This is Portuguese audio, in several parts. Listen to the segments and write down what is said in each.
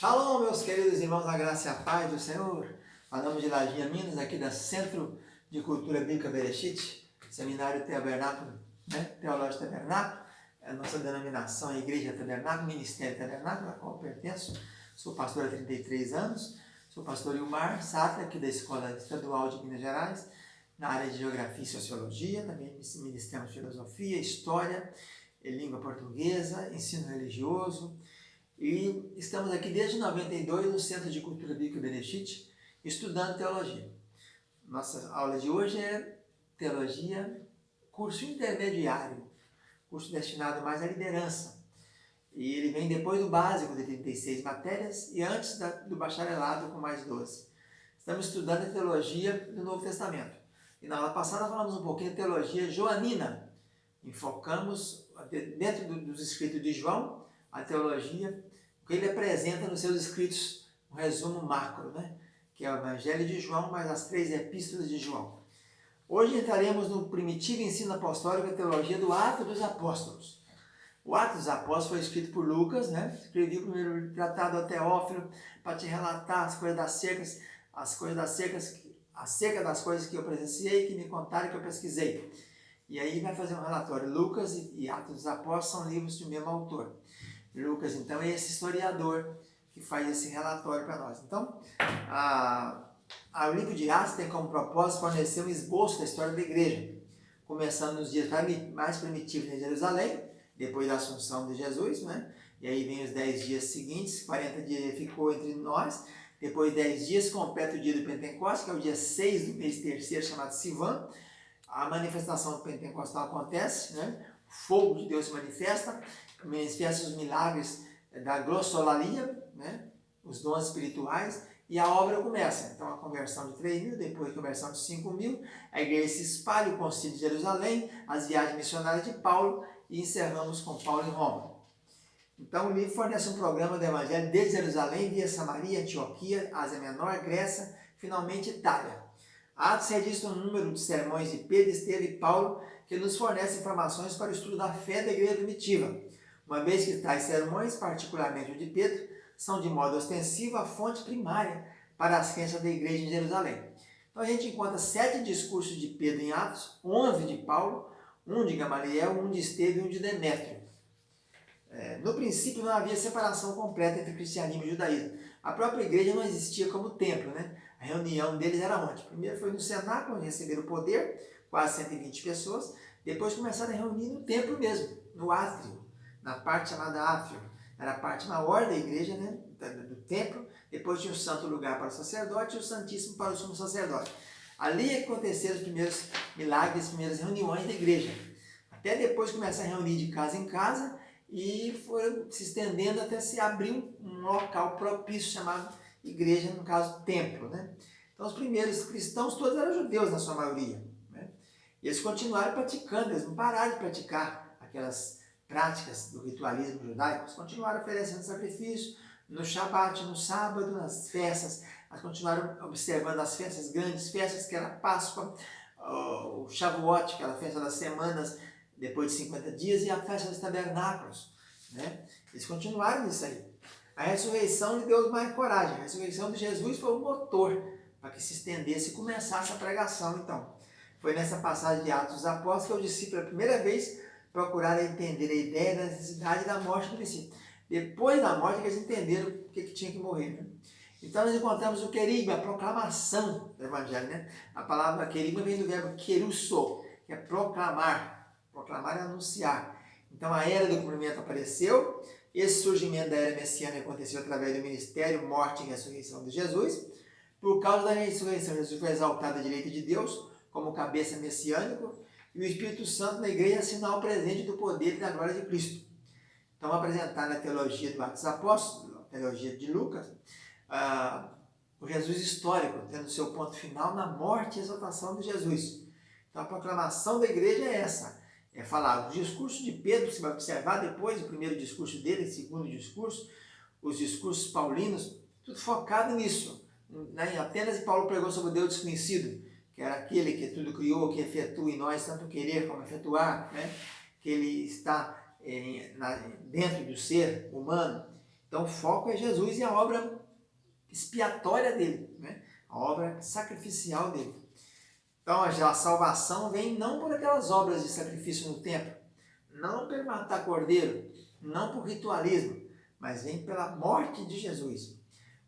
Shalom, meus queridos irmãos, a graça e a paz do Senhor. Falamos de Lajinha, Minas, aqui da Centro de Cultura Bíblica Bereshit, Seminário Tabernáculo, Teológico Tabernáculo, a nossa denominação é Igreja Tabernáculo, Ministério Tabernáculo, a qual eu pertenço. Sou pastor há 33 anos, sou pastor Ilmar Satra, aqui da Escola Estadual de Minas Gerais, na área de Geografia e Sociologia, também ministramos Filosofia, História, Língua Portuguesa, Ensino Religioso. E estamos aqui desde 92 no Centro de Cultura Bíblica Bereshit, estudando teologia. Nossa aula de hoje é Teologia, curso intermediário, curso destinado mais à liderança. E ele vem depois do básico de 36 matérias e antes do bacharelado com mais 12. Estamos estudando a teologia do Novo Testamento. E na aula passada falamos um pouquinho de teologia joanina. Enfocamos dentro dos escritos de João, a teologia, o que ele apresenta nos seus escritos, um resumo macro, que é o Evangelho de João, mais as 3 epístolas de João. Hoje entraremos no primitivo ensino apostólico, a teologia do Ato dos Apóstolos. O Ato dos Apóstolos foi escrito por Lucas, escrevi o primeiro tratado ao Teófilo para te relatar acerca das coisas que eu presenciei, que me contaram, que eu pesquisei. E aí vai fazer um relatório. Lucas e Atos dos Apóstolos são livros do mesmo autor. Lucas, então, é esse historiador que faz esse relatório para nós. Então, o livro de Atos tem como propósito fornecer um esboço da história da igreja, começando nos dias mais primitivos em Jerusalém, depois da Assunção de Jesus, e aí vem os 10 dias seguintes, 40 dias ele ficou entre nós, depois 10 dias completa o dia do Pentecostes, que é o dia 6 do mês terceiro, chamado Sivan. A manifestação do Pentecostal acontece, o fogo de Deus se manifesta os milagres da glossolalia, os dons espirituais, e a obra começa. Então, a conversão de 3.000, depois a conversão de 5.000, a igreja se espalha, o concílio de Jerusalém, as viagens missionárias de Paulo, e encerramos com Paulo em Roma. Então, o livro fornece um programa do Evangelho desde Jerusalém, via Samaria, Antioquia, Ásia Menor, Grécia, finalmente Itália. Atos registra um número de sermões de Pedro, Estevão e Paulo que nos fornece informações para o estudo da fé da igreja primitiva, uma vez que tais sermões, particularmente o de Pedro, são de modo ostensivo a fonte primária para as crenças da igreja em Jerusalém. Então a gente encontra 7 discursos de Pedro em Atos, 11 de Paulo, 1 de Gamaliel, 1 de Estevão e 1 de Demétrio. No princípio não havia separação completa entre cristianismo e judaísmo. A própria igreja não existia como templo, A reunião deles era onde? Primeiro foi no cenáculo, onde receberam o poder, quase 120 pessoas. Depois começaram a reunir no templo mesmo, no átrio, na parte chamada átrio. Era a parte maior da igreja, do templo. Depois tinha o santo lugar para o sacerdote e o santíssimo para o sumo sacerdote. Ali aconteceram os primeiros milagres, as primeiras reuniões da igreja. Até depois começar a reunir de casa em casa, e foram se estendendo até se abrir um local propício chamado igreja, no caso templo. Então os primeiros cristãos todos eram judeus na sua maioria. E eles continuaram praticando, eles não pararam de praticar aquelas práticas do ritualismo judaico, eles continuaram oferecendo sacrifício no Shabat, no sábado, nas festas, eles continuaram observando as festas grandes, festas que era a Páscoa, o Shavuot, que era a festa das semanas, depois de 50 dias, e a festa dos tabernáculos. Eles continuaram nisso aí. A ressurreição lhe deu mais coragem. A ressurreição de Jesus foi o motor para que se estendesse e começasse a pregação. Então, foi nessa passagem de Atos dos Apóstolos que os discípulos, pela primeira vez, procuraram entender a ideia da necessidade da morte do Messias. Depois da morte, que eles entenderam o que tinha que morrer. Então, nós encontramos o querigma, a proclamação do Evangelho. A palavra querigma vem do verbo querusso, que é proclamar. Proclamar e anunciar. Então a era do cumprimento apareceu, esse surgimento da era messiânica aconteceu através do ministério, morte e ressurreição de Jesus. Por causa da ressurreição, Jesus foi exaltado à direita de Deus como cabeça messiânico, e o Espírito Santo na igreja é sinal presente do poder e da glória de Cristo. Então, apresentar na teologia do Atos dos Apóstolos, a teologia de Lucas, o Jesus histórico, tendo seu ponto final na morte e exaltação de Jesus. Então a proclamação da igreja é essa. É falar os discursos de Pedro, você vai observar depois, o primeiro discurso dele, o segundo discurso, os discursos paulinos, tudo focado nisso. Em Atenas, Paulo pregou sobre o Deus desconhecido, que era aquele que tudo criou, que efetua em nós tanto querer como efetuar, que ele está dentro do ser humano. Então o foco é Jesus e a obra expiatória dele, né? A obra sacrificial dele. Então a salvação vem não por aquelas obras de sacrifício no templo, não por matar cordeiro, não por ritualismo, mas vem pela morte de Jesus.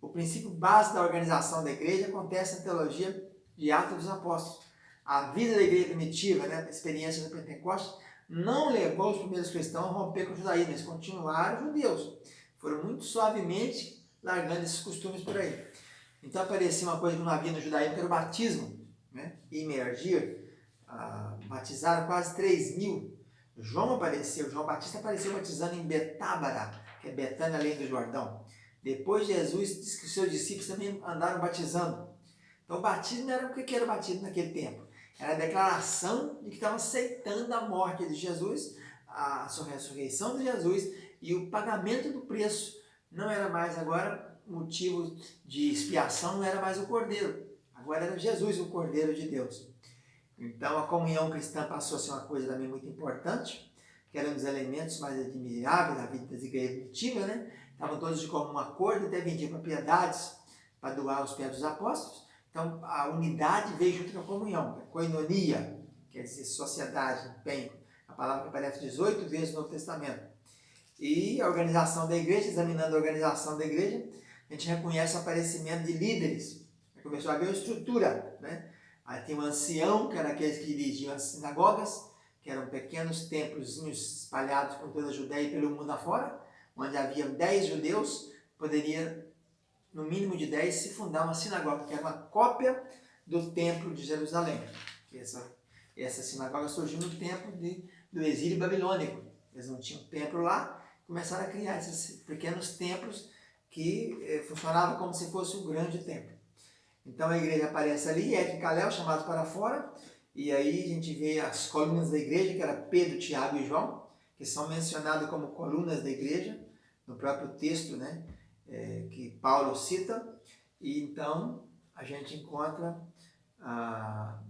O princípio básico da organização da igreja acontece na teologia de Atos dos Apóstolos. A vida da igreja primitiva, né, a experiência do Pentecostes, não levou os primeiros cristãos a romper com o judaísmo, eles continuaram judeus. Foram muito suavemente largando esses costumes por aí. Então aparecia uma coisa que não havia no judaísmo, que era o batismo, né? Imergir. Batizaram quase 3.000. João Batista apareceu batizando em Betábara, que é Betânia, além do Jordão. Depois Jesus disse que os seus discípulos também andaram batizando. Então o batismo era o que era o batismo naquele tempo? Era a declaração de que estavam aceitando a morte de Jesus, a ressurreição de Jesus e o pagamento do preço. Não era mais agora motivo de expiação, não era mais o Cordeiro. Agora era Jesus, o Cordeiro de Deus. Então a comunhão cristã passou a ser uma coisa também muito importante, que era um dos elementos mais admiráveis da vida das igrejas primitivas, né? Estavam todos de comum acordo, até vendiam propriedades para doar aos pés dos apóstolos. Então a unidade veio junto com a comunhão, a koinonia, quer dizer sociedade, empenho, a palavra que aparece 18 vezes no Novo Testamento. E a organização da igreja, examinando a organização da igreja, a gente reconhece o aparecimento de líderes. Começou a haver uma estrutura, né? Aí tem um ancião, que era aqueles que dirigiam as sinagogas, que eram pequenos templozinhos espalhados por toda a Judéia e pelo mundo afora, onde havia 10 judeus, poderia, no mínimo de 10, se fundar uma sinagoga, que era uma cópia do templo de Jerusalém. Essa sinagoga surgiu no tempo do exílio babilônico. Eles não tinham templo lá, começaram a criar esses pequenos templos que funcionavam como se fosse um grande templo. Então a igreja aparece ali, é Caléu, chamado para fora, e aí a gente vê as colunas da igreja, que era Pedro, Tiago e João, que são mencionados como colunas da igreja, no próprio texto, né, que Paulo cita. E então a gente encontra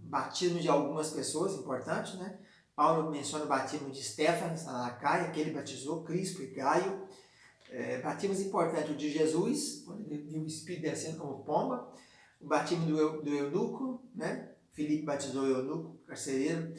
batismo de algumas pessoas importantes, né? Paulo menciona o batismo de Estéfanas, na Acaia, que ele batizou, Crispo e Gaio. Batismos importantes, o de Jesus, quando ele viu o Espírito descendo como pomba. O batismo do eunuco, né? Filipe batizou o eunuco, carcereiro.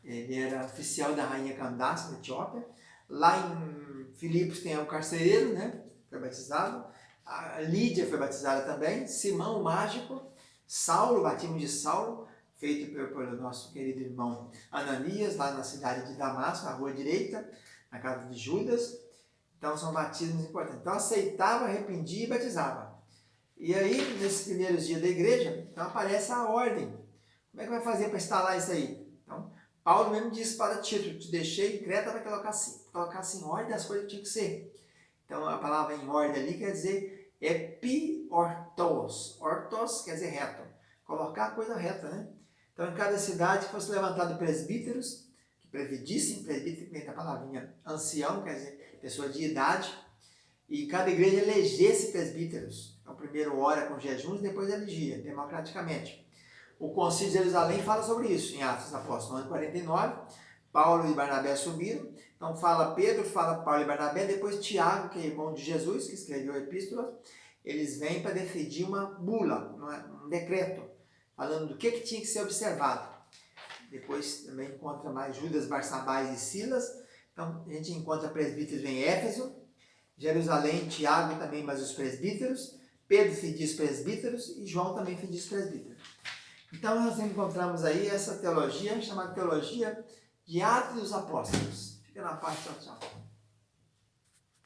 Ele era oficial da rainha Candace, da Etiópia. Lá em Filipos tem o carcereiro, né? Foi batizado. A Lídia foi batizada também. Simão, o mágico. Saulo, o batismo de Saulo, feito pelo nosso querido irmão Ananias, lá na cidade de Damasco, na rua direita, na casa de Judas. Então são batismos importantes. Então aceitava, arrependia e batizava. E aí, nesses primeiros dias da igreja, então aparece a ordem. Como é que vai fazer para instalar isso aí? Então, Paulo mesmo disse para Tito, te deixei em Creta para colocasse em ordem as coisas que tinham que ser. Então, a palavra em ordem ali quer dizer epiortos. Ortos quer dizer reto. Colocar a coisa reta, né? Então, em cada cidade fosse levantado presbíteros, que previdissem, presbítero vem da palavrinha ancião, quer dizer, pessoa de idade, e cada igreja elegesse presbíteros. Então, primeiro ora com jejuns, depois elegia, democraticamente. O Concílio de Jerusalém fala sobre isso, em Atos dos Apóstolos, no ano 49. Paulo e Barnabé subiram. Então, fala Pedro, fala Paulo e Barnabé, depois Tiago, que é irmão de Jesus, que escreveu a epístola. Eles vêm para decidir uma bula, um decreto, falando do que tinha que ser observado. Depois também encontra mais Judas, Barsabás e Silas. Então, a gente encontra presbíteros em Éfeso, Jerusalém, Tiago também, mas os presbíteros, Pedro diz presbíteros e João também diz presbítero. Então nós encontramos aí essa teologia chamada teologia de Atos dos Apóstolos. Fica na parte tchau.